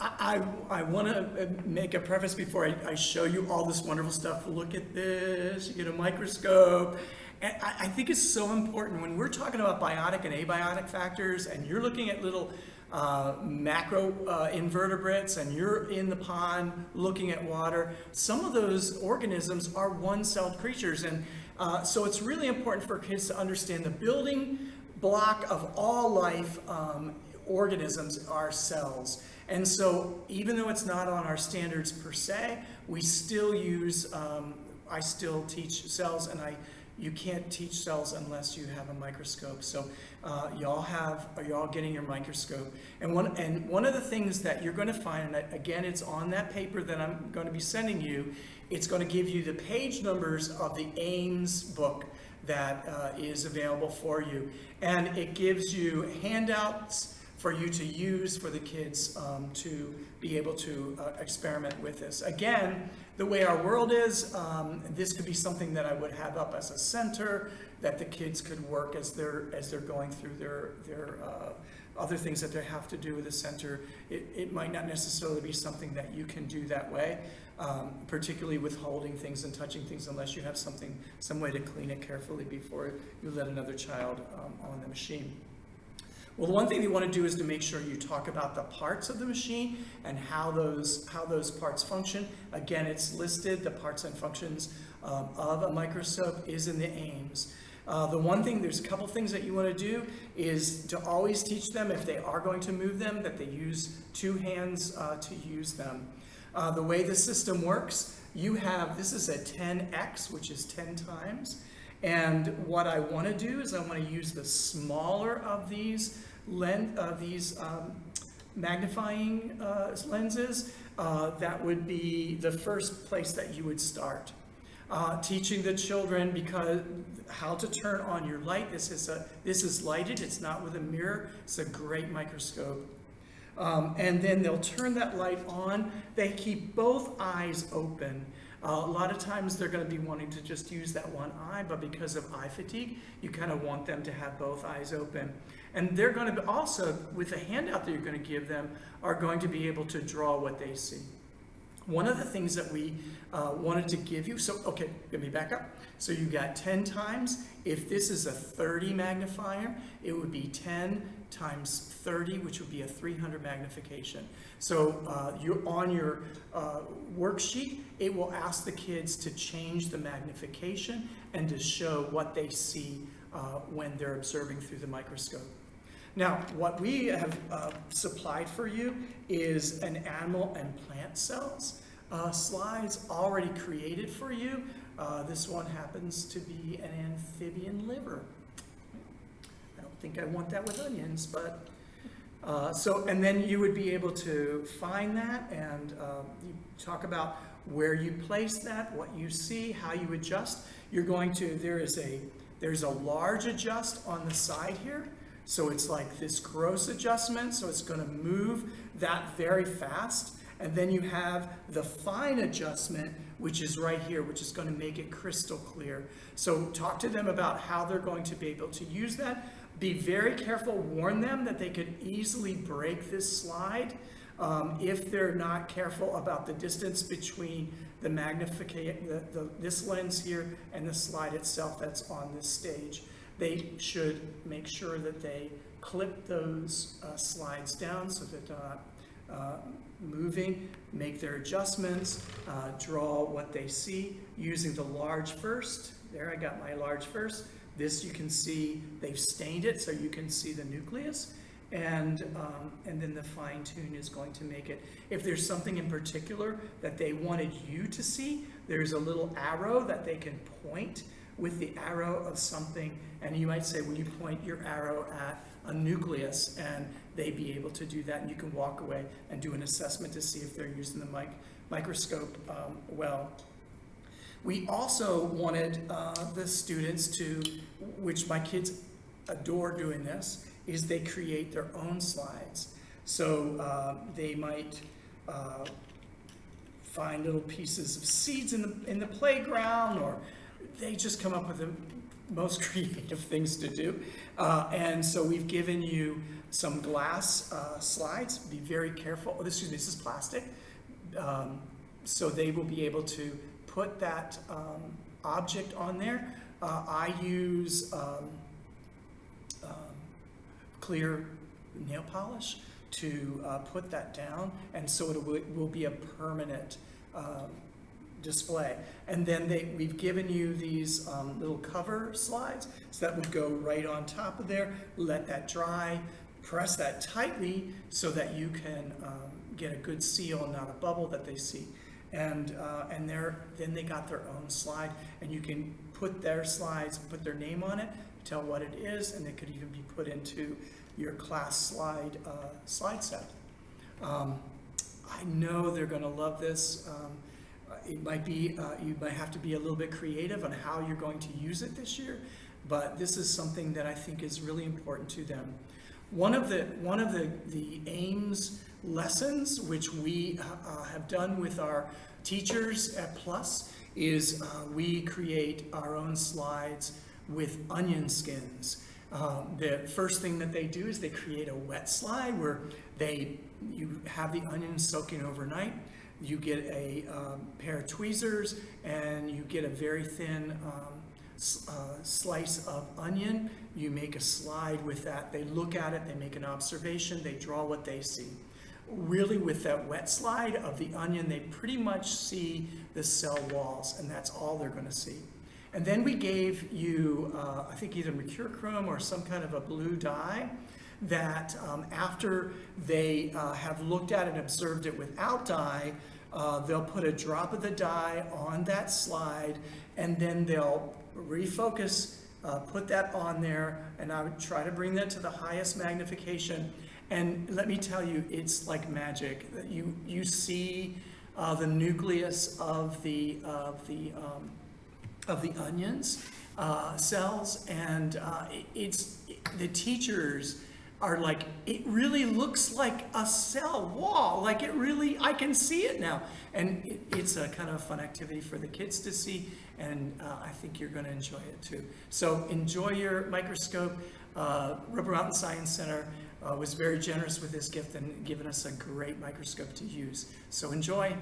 I want to make a preface before I show you all this wonderful stuff. Look at this. You get a microscope. And I think it's so important when we're talking about biotic and abiotic factors, and you're looking at little macro invertebrates, and you're in the pond looking at water. Some of those organisms are one-celled creatures, and so it's really important for kids to understand the building block of all life organisms are cells. And so even though it's not on our standards per se, we still use, I still teach cells, and you can't teach cells unless you have a microscope. So are y'all getting your microscope? And one of the things that you're going to find, and again, it's on that paper that I'm going to be sending you, it's going to give you the page numbers of the Ames book that is available for you. And it gives you handouts for you to use for the kids to be able to experiment with this. Again, the way our world is, this could be something that I would have up as a center that the kids could work as they're going through their other things that they have to do with the center. It might not necessarily be something that you can do that way, particularly with holding things and touching things, unless you have some way to clean it carefully before you let another child on the machine. Well, the one thing you want to do is to make sure you talk about the parts of the machine and how those parts function. Again, it's listed, the parts and functions of a microscope is in the Ames. The one thing, there's a couple things that you want to do is to always teach them, if they are going to move them, that they use two hands to use them. The way the system works, this is a 10x, which is 10 times. And what I want to do is I want to use the smaller of these magnifying lenses. That would be the first place that you would start. Teaching the children how to turn on your light. This is lighted. It's not with a mirror. It's a great microscope. And then they'll turn that light on. They keep both eyes open. A lot of times they're going to be wanting to just use that one eye, but because of eye fatigue, you kind of want them to have both eyes open. And they're going to be also, with the handout that you're going to give them, are going to be able to draw what they see. One of the things that we wanted to give you, okay, let me back up. So you got 10 times. If this is a 30 magnifier, it would be 10 times 30, which would be a 300 magnification. So you're on your worksheet, it will ask the kids to change the magnification and to show what they see when they're observing through the microscope. Now, what we have supplied for you is an animal and plant cells slides already created for you. This one happens to be an amphibian liver. I don't think I want that with onions, but and then you would be able to find that, and you talk about where you place that, what you see, how you adjust. There's a large adjust on the side here. So it's like this gross adjustment, so it's going to move that very fast. And then you have the fine adjustment, which is right here, which is going to make it crystal clear. So talk to them about how they're going to be able to use that. Be very careful, warn them that they could easily break this slide if they're not careful about the distance between the magnification, this lens here, and the slide itself that's on this stage. They should make sure that they clip those slides down so that they're not moving, make their adjustments, draw what they see using the large first. There, I got my large first. This you can see they've stained it so you can see the nucleus, and then the fine tune is going to make it. If there's something in particular that they wanted you to see, there's a little arrow that they can point with the arrow of something, and you might say, will you point your arrow at a nucleus, and they'd be able to do that, and you can walk away and do an assessment to see if they're using the microscope well. We also wanted the students to, which my kids adore doing this, is they create their own slides. So they might find little pieces of seeds in the playground, or they just come up with the most creative things to do. And so we've given you some glass slides. Be very careful. Oh, excuse me, this is plastic. So they will be able to put that object on there. I use clear nail polish to put that down, and so it will be a permanent display. And then we've given you these little cover slides, so that would go right on top of there. Let that dry, press that tightly so that you can get a good seal and not a bubble that they see. And then they got their own slide, and you can put their slides, put their name on it, tell what it is, and it could even be put into your class slide set. I know they're going to love this. It might be you might have to be a little bit creative on how you're going to use it this year, but this is something that I think is really important to them. One of the AIMS lessons, which we have done with our teachers at Plus, is we create our own slides with onion skins. The first thing that they do is they create a wet slide where you have the onions soaking overnight. You get a pair of tweezers, and you get a very thin slice of onion. You make a slide with that. They look at it, they make an observation, they draw what they see. Really, with that wet slide of the onion, they pretty much see the cell walls, and that's all they're going to see. And then we gave you, I think either mercurochrome or some kind of a blue dye that after they have looked at it and observed it without dye, they'll put a drop of the dye on that slide, and then they'll refocus, put that on there, and I would try to bring that to the highest magnification. And let me tell you, it's like magic. You see the nucleus of the onions cells, and the teachers are like, it really looks like a cell wall. Like it really, I can see it now. And it's a kind of a fun activity for the kids to see, and I think you're going to enjoy it too. So enjoy your microscope. Rubber Mountain Science Center was very generous with this gift and given us a great microscope to use. So enjoy.